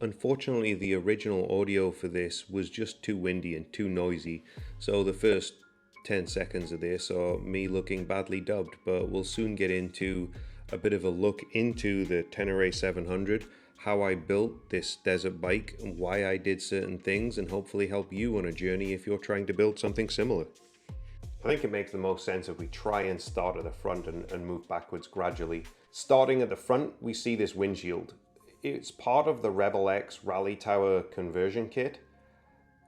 Unfortunately, the original audio for this was just too windy and too noisy, so the first 10 seconds of this are me looking badly dubbed, but we'll soon get into a bit of a look into the Tenere 700, how I built this desert bike, and why I did certain things, and hopefully help you on a journey if you're trying to build something similar. I think it makes the most sense if we try and start at the front and move backwards gradually. Starting at the front, we see this windshield. It's part of the Rebel X Rally Tower conversion kit.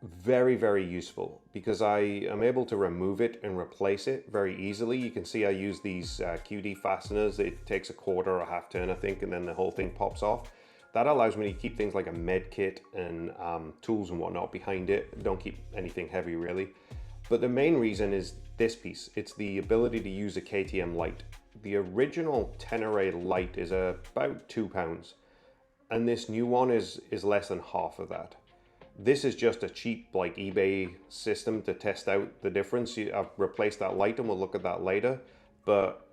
Very, very useful because I am able to remove it and replace it very easily. You can see I use these QD fasteners. It takes a quarter or a half turn, I think, and then the whole thing pops off. That allows me to keep things like a med kit and tools and whatnot behind it. Don't keep anything heavy really. But the main reason is this piece. It's the ability to use a KTM light. The original Tenere light is about 2 pounds. And this new one is less than half of that. This is just a cheap like eBay system to test out the difference. I've replaced that light and we'll look at that later, but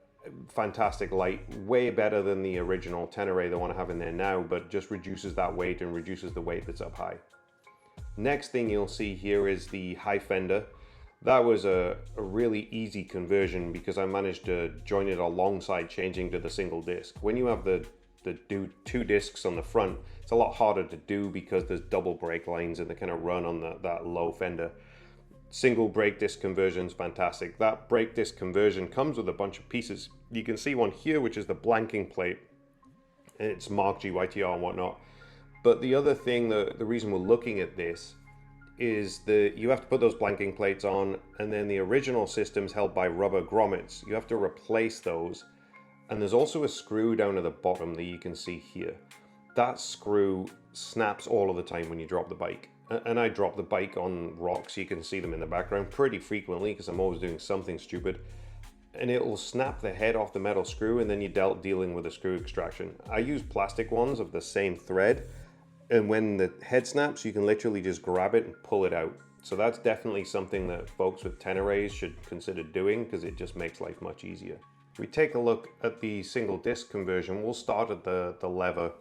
fantastic light, way better than the original Tenere, the one I have in there now, but just reduces that weight and reduces the weight that's up high. Next thing you'll see here is the high fender. That was a really easy conversion because I managed to join it alongside changing to the single disc. When you have the two discs on the front, it's a lot harder to do because there's double brake lines and they kind of run on that low fender. Single brake disc conversion is fantastic. That brake disc conversion comes with a bunch of pieces. You can see one here, which is the blanking plate, and it's marked GYTR and whatnot. But the other thing, the reason we're looking at this is that you have to put those blanking plates on, and then the original system's held by rubber grommets. You have to replace those. And there's also a screw down at the bottom that you can see here. That screw snaps all of the time when you drop the bike. And I drop the bike on rocks, you can see them in the background pretty frequently because I'm always doing something stupid. And it will snap the head off the metal screw and then you're dealing with a screw extraction. I use plastic ones of the same thread. And when the head snaps, you can literally just grab it and pull it out. So that's definitely something that folks with Teneres should consider doing because it just makes life much easier. If we take a look at the single disc conversion, we'll start at the lever,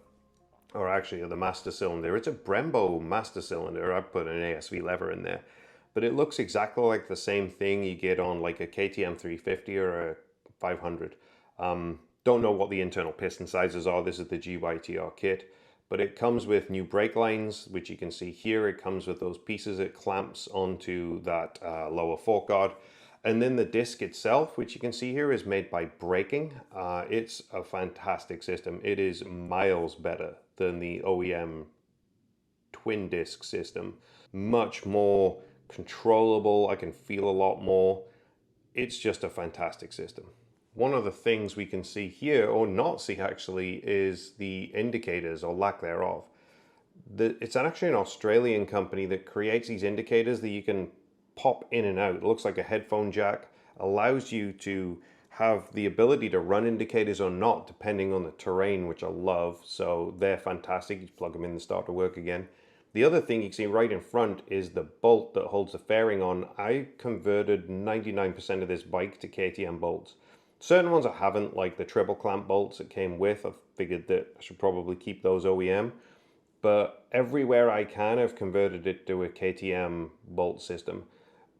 or actually at the master cylinder. It's a Brembo master cylinder. I've put an ASV lever in there, but it looks exactly like the same thing you get on like a KTM 350 or a 500. Don't know what the internal piston sizes are. This is the GYTR kit, but it comes with new brake lines, which you can see here. It comes with those pieces it clamps onto that lower fork guard. And then the disc itself, which you can see here, is made by braking. It's a fantastic system. It is miles better than the OEM twin disc system. Much more controllable. I can feel a lot more. It's just a fantastic system. One of the things we can see here, or not see actually, is the indicators or lack thereof. It's actually an Australian company that creates these indicators that you can pop in and out. It looks like a headphone jack, allows you to have the ability to run indicators or not depending on the terrain, which I love. So they're fantastic. You plug them in and start to work again. The other thing you can see right in front is the bolt that holds the fairing on. I converted 99% of this bike to KTM bolts. Certain ones I haven't, like the triple clamp bolts it came with. I figured that I should probably keep those OEM. But everywhere I can, I've converted it to a KTM bolt system.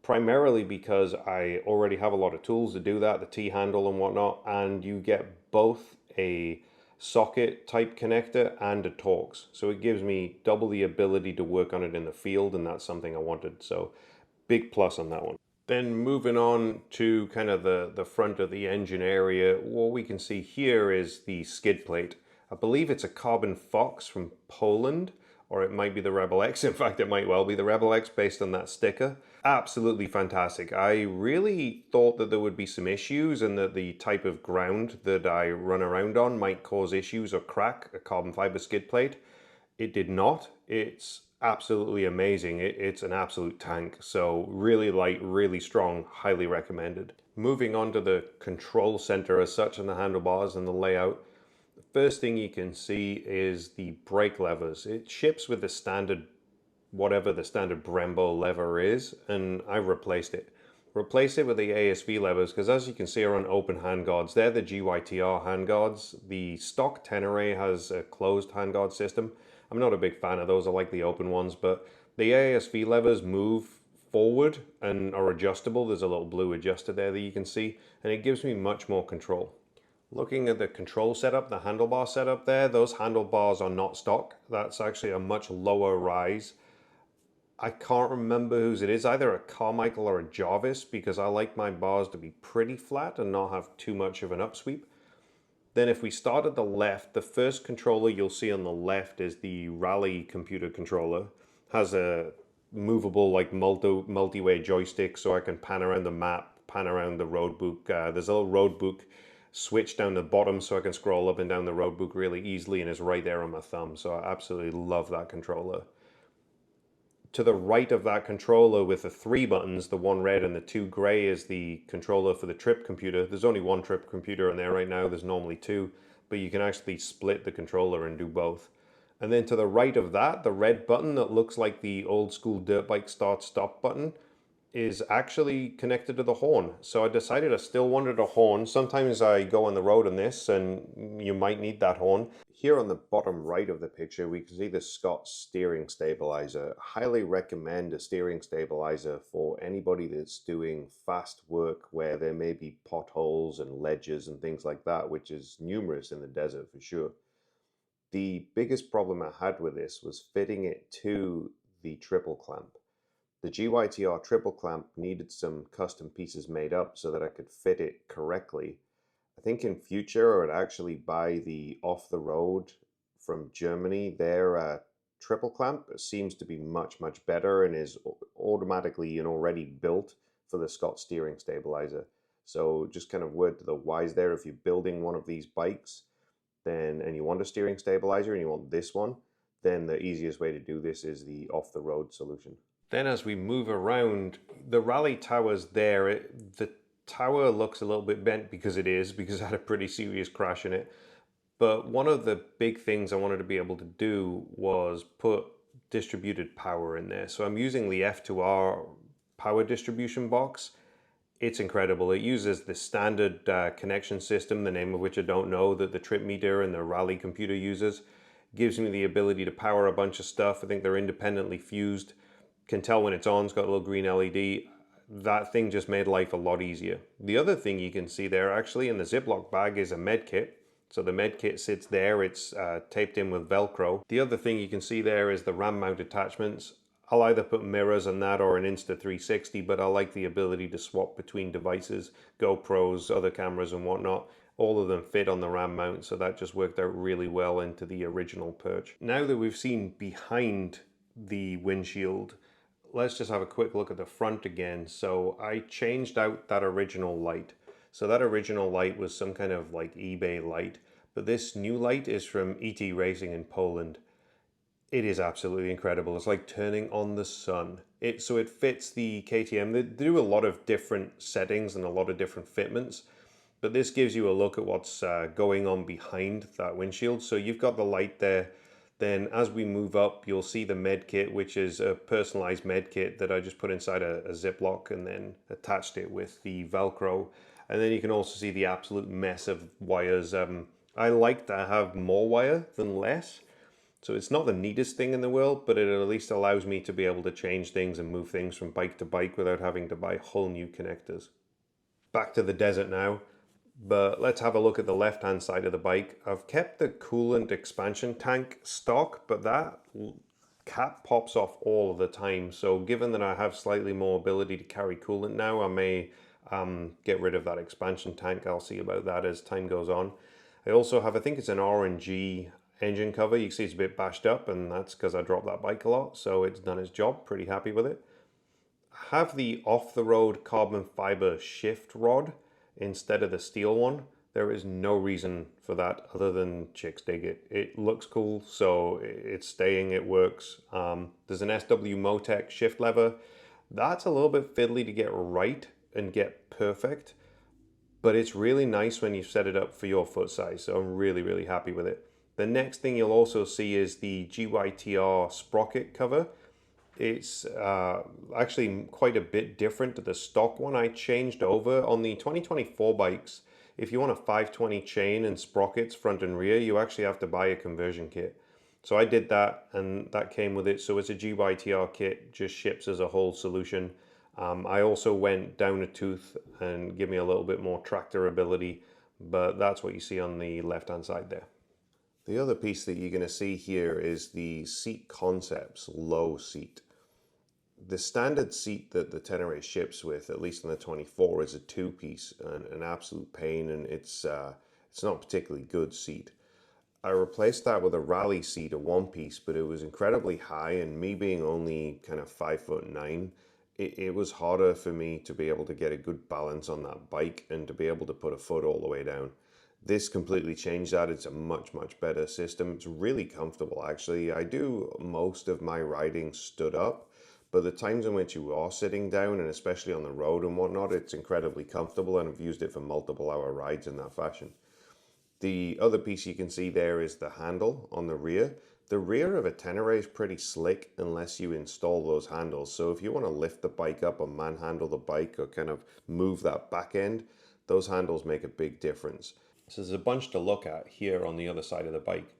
Primarily because I already have a lot of tools to do that, the T-handle and whatnot, and you get both a socket type connector and a Torx. So it gives me double the ability to work on it in the field, and that's something I wanted. So big plus on that one. Then moving on to kind of the front of the engine area, what we can see here is the skid plate. I believe it's a Carbon Fox from Poland, or it might be the Rebel X. In fact, it might well be the Rebel X based on that sticker. Absolutely fantastic. I really thought that there would be some issues and that the type of ground that I run around on might cause issues or crack a carbon fiber skid plate. It did not. It's absolutely amazing. It's an absolute tank. So really light, really strong, highly recommended. Moving on to the control center as such and the handlebars and the layout. First thing you can see is the brake levers. It ships with the standard, whatever the standard Brembo lever is, and I replaced it. Replace it with the ASV levers because, as you can see, are on open handguards. They're the GYTR handguards. The stock Tenere has a closed handguard system. I'm not a big fan of those. I like the open ones, but the ASV levers move forward and are adjustable. There's a little blue adjuster there that you can see, and it gives me much more control. Looking at the control setup, the handlebar setup there, those handlebars are not stock. That's actually a much lower rise. I can't remember whose it is, either a Carmichael or a Jarvis, because I like my bars to be pretty flat and not have too much of an upsweep. Then if we start at the left, the first controller you'll see on the left is the Rally computer controller. Has a movable like multi-way joystick, so I can pan around the map, pan around the road book. There's a little road book switch down the bottom so I can scroll up and down the road book really easily, and it's right there on my thumb. So I absolutely love that controller. To the right of that controller with the 3 buttons, the 1 red and the 2 gray, is the controller for the trip computer. There's only 1 trip computer in there right now. There's normally 2, but you can actually split the controller and do both. And then to the right of that, the red button that looks like the old school dirt bike start stop button is actually connected to the horn. So I decided I still wanted a horn. Sometimes I go on the road on this and you might need that horn. Here on the bottom right of the picture, we can see the Scott steering stabilizer. Highly recommend a steering stabilizer for anybody that's doing fast work where there may be potholes and ledges and things like that, which is numerous in the desert for sure. The biggest problem I had with this was fitting it to the triple clamp. The GYTR triple clamp needed some custom pieces made up so that I could fit it correctly. I think in future I would actually buy the off the road from Germany. Their triple clamp seems to be much better and is automatically and already built for the Scott steering stabilizer. So just kind of word to the wise there, if you're building one of these bikes and you want a steering stabilizer and you want this one, then the easiest way to do this is the off the road solution. Then as we move around, the rally tower's there. The tower looks a little bit bent because it is, because I had a pretty serious crash in it. But one of the big things I wanted to be able to do was put distributed power in there. So I'm using the F2R power distribution box. It's incredible. It uses the standard connection system, the name of which I don't know, that the trip meter and the rally computer uses. Gives me the ability to power a bunch of stuff. I think they're independently fused. Can tell when it's on. It's got a little green LED. That thing just made life a lot easier. The other thing you can see there actually in the Ziploc bag is a med kit. So the med kit sits there. It's taped in with Velcro. The other thing you can see there is the RAM mount attachments. I'll either put mirrors on that or an Insta360, but I like the ability to swap between devices, GoPros, other cameras and whatnot. All of them fit on the RAM mount, so that just worked out really well into the original perch. Now that we've seen behind the windshield, let's just have a quick look at the front again. So I changed out that original light. So that original light was some kind of like eBay light, but this new light is from ET Racing in Poland. It is absolutely incredible. It's like turning on the sun. So it fits the KTM. They do a lot of different settings and a lot of different fitments, but this gives you a look at what's going on behind that windshield. So you've got the light there. Then as we move up, you'll see the med kit, which is a personalized med kit that I just put inside a Ziploc and then attached it with the Velcro. And then you can also see the absolute mess of wires. I like to have more wire than less. So it's not the neatest thing in the world, but it at least allows me to be able to change things and move things from bike to bike without having to buy whole new connectors. Back to the desert now. But let's have a look at the left-hand side of the bike. I've kept the coolant expansion tank stock, but that cap pops off all of the time. So given that I have slightly more ability to carry coolant now, I may get rid of that expansion tank. I'll see about that as time goes on. I also have, I think it's an R&G engine cover. You can see it's a bit bashed up, and that's because I dropped that bike a lot. So it's done its job. Pretty happy with it. I have the off-the-road carbon fiber shift rod instead of the steel one. There is no reason for that other than chicks dig it. It looks cool, so it's staying, it works. There's an SW Motec shift lever. That's a little bit fiddly to get right and get perfect, but it's really nice when you set it up for your foot size, so I'm really happy with it. The next thing you'll also see is the GYTR sprocket cover. It's actually quite a bit different to the stock one. I changed over on the 2024 bikes. If you want a 520 chain and sprockets front and rear, you actually have to buy a conversion kit. So I did that, and that came with it. So it's a GYTR kit, just ships as a whole solution. I also went down a tooth and give me a little bit more tractor ability, but that's what you see on the left hand side there. The other piece that you're going to see here is the Seat Concepts low seat. The standard seat that the Tenere ships with, at least in the 24, is a two-piece, and an absolute pain, and it's not a particularly good seat. I replaced that with a rally seat, a one-piece, but it was incredibly high, and me being only kind of 5'9", it was harder for me to be able to get a good balance on that bike and to be able to put a foot all the way down. This completely changed that. It's a much, much better system. It's really comfortable, actually. I do most of my riding stood up, but the times in which you are sitting down, and especially on the road and whatnot, it's incredibly comfortable, and I've used it for multiple hour rides in that fashion. The other piece you can see there is the handle on the rear. The rear of a Tenere is pretty slick unless you install those handles. So if you want to lift the bike up or manhandle the bike or kind of move that back end, those handles make a big difference. So there's a bunch to look at here on the other side of the bike.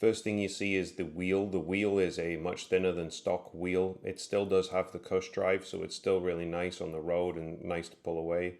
First thing you see is the wheel. The wheel is a much thinner than stock wheel. It still does have the cush drive, so it's still really nice on the road and nice to pull away.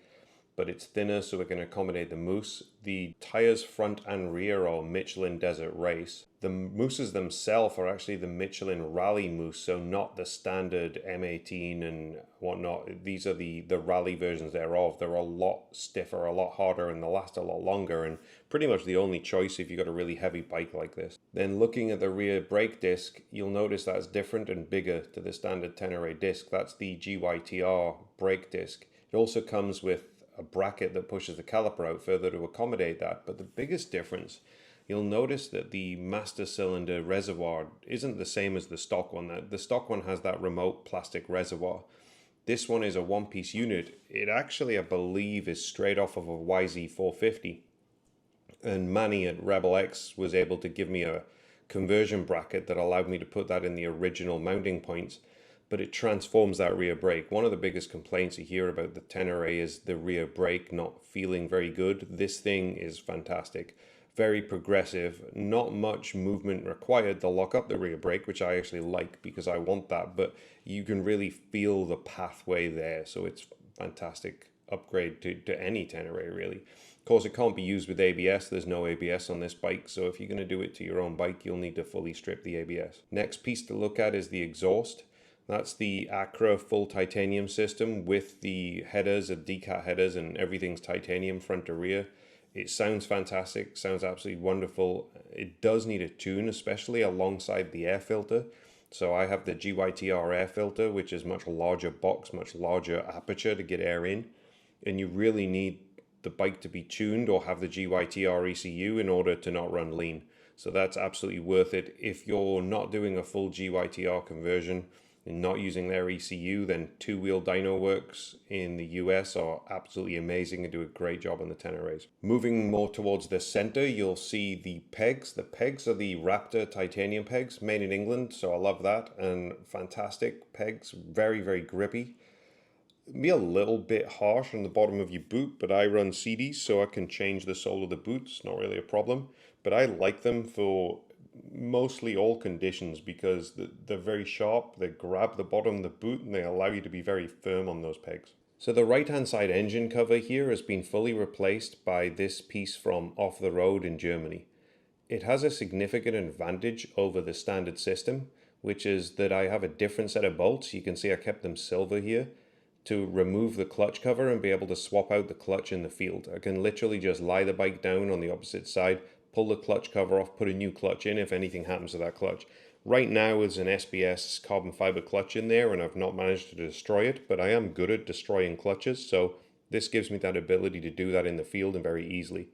But it's thinner, so it can accommodate the moose. The tires front and rear are Michelin Desert Race. The mooses themselves are actually the Michelin Rally Moose, so not the standard M18 and whatnot. These are the rally versions thereof. They're a lot stiffer, a lot harder, and they'll last a lot longer, and pretty much the only choice if you've got a really heavy bike like this. Then looking at the rear brake disc, you'll notice that's different and bigger to the standard Tenere disc. That's the GYTR brake disc. It also comes with a bracket that pushes the caliper out further to accommodate that. But the biggest difference, you'll notice that the master cylinder reservoir isn't the same as the stock one. The stock one has that remote plastic reservoir. This one is a one-piece unit. It actually, I believe, is straight off of a YZ450. And Manny at Rebel X was able to give me a conversion bracket that allowed me to put that in the original mounting points, but it transforms that rear brake. One of the biggest complaints you hear about the Tenere is the rear brake not feeling very good. This thing is fantastic. Very progressive, not much movement required to lock up the rear brake, which I actually like because I want that, but you can really feel the pathway there, so it's fantastic upgrade to any Tenere really. Of course, it can't be used with ABS. There's no ABS on this bike, so if you're going to do it to your own bike, you'll need to fully strip the ABS. Next piece to look at is the exhaust. That's the Acra full titanium system with the headers, the decat headers, and everything's titanium front to rear. It sounds fantastic, sounds absolutely wonderful. It does need a tune, especially alongside the air filter. So I have the GYTR air filter, which is much larger box, much larger aperture to get air in. And you really need the bike to be tuned or have the GYTR ECU in order to not run lean. So that's absolutely worth it. If you're not doing a full GYTR conversion and not using their ECU, then two-wheel dyno works in the US are absolutely amazing and do a great job on the Teneres. Moving more towards the center, you'll see the pegs. The pegs are the Raptor titanium pegs, made in England, so I love that. And fantastic pegs, very, very grippy. Be a little bit harsh on the bottom of your boot, but I run CDs, so I can change the sole of the boot. It's not really a problem, but I like them for mostly all conditions because they're very sharp. They grab the bottom of the boot and they allow you to be very firm on those pegs. So the right hand side engine cover here has been fully replaced by this piece from Off the Road in Germany. It has a significant advantage over the standard system, which is that I have a different set of bolts. You can see I kept them silver here to remove the clutch cover and be able to swap out the clutch in the field. I can literally just lie the bike down on the opposite side, pull the clutch cover off, put a new clutch in if anything happens to that clutch. Right now there's an SBS carbon fiber clutch in there and I've not managed to destroy it, but I am good at destroying clutches, so this gives me that ability to do that in the field and very easily.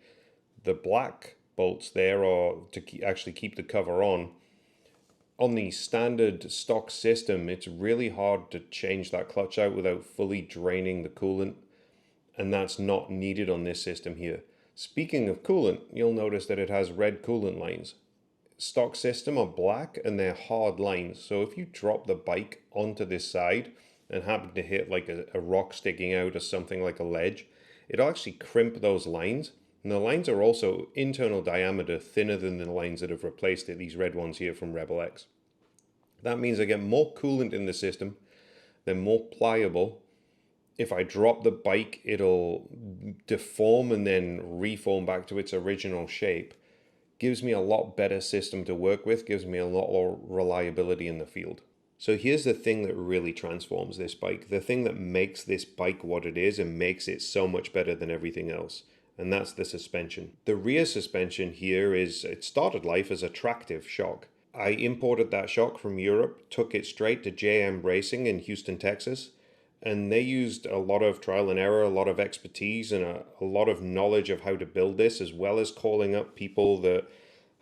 The black bolts there are to actually keep the cover on. On the standard stock system, it's really hard to change that clutch out without fully draining the coolant, and that's not needed on this system here. Speaking of coolant, you'll notice that it has red coolant lines. Stock system are black and they're hard lines, so if you drop the bike onto this side and happen to hit like a rock sticking out or something like a ledge, it'll actually crimp those lines And the lines are also internal diameter thinner than the lines that have replaced it, these red ones here from Rebel X. That means I get more coolant in the system, they're more pliable. If I drop the bike, it'll deform and then reform back to its original shape. Gives me a lot better system to work with, gives me a lot more reliability in the field. So here's the thing that really transforms this bike, the thing that makes this bike what it is and makes it so much better than everything else. And that's the suspension. The rear suspension here it started life as a tractive shock. I imported that shock from Europe, took it straight to JM Racing in Houston, Texas, and they used a lot of trial and error, a lot of expertise, and a lot of knowledge of how to build this, as well as calling up people that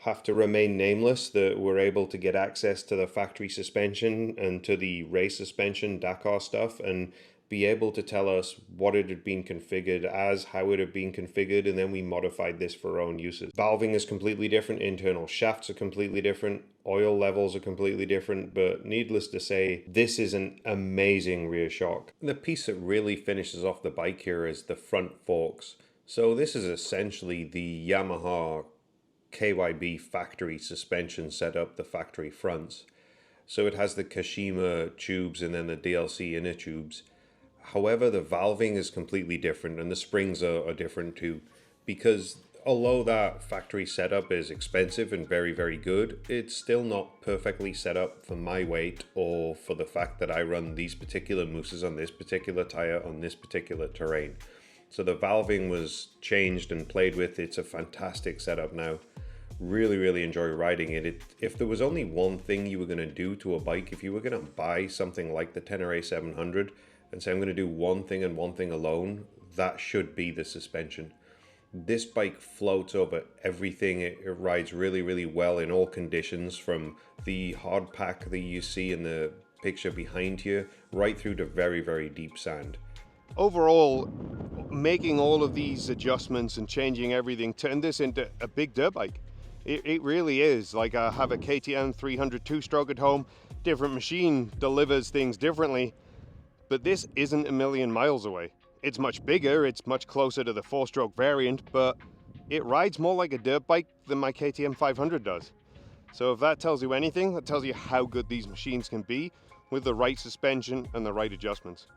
have to remain nameless that were able to get access to the factory suspension and to the race suspension Dakar stuff and be able to tell us what it had been configured as, how it had been configured, and then we modified this for our own uses. Valving is completely different, internal shafts are completely different, oil levels are completely different, but needless to say, this is an amazing rear shock. The piece that really finishes off the bike here is the front forks. So this is essentially the Yamaha KYB factory suspension setup, the factory fronts. So it has the Kashima tubes and then the DLC inner tubes. However, the valving is completely different and the springs are different too, because although that factory setup is expensive and very, very good, it's still not perfectly set up for my weight or for the fact that I run these particular mousses on this particular tire on this particular terrain. So the valving was changed and played with. It's a fantastic setup now. Really, really enjoy riding it. If there was only one thing you were going to do to a bike, if you were going to buy something like the Tenere 700 and say I'm going to do one thing and one thing alone, that should be the suspension. This bike floats over everything. It rides really, really well in all conditions, from the hard pack that you see in the picture behind here right through to very, very deep sand. Overall, making all of these adjustments and changing everything turned this into a big dirt bike. It really is. Like, I have a KTM 300 two-stroke at home. Different machine delivers things differently, but this isn't a million miles away. It's much bigger, it's much closer to the four-stroke variant, but it rides more like a dirt bike than my KTM 500 does. So if that tells you anything, that tells you how good these machines can be with the right suspension and the right adjustments.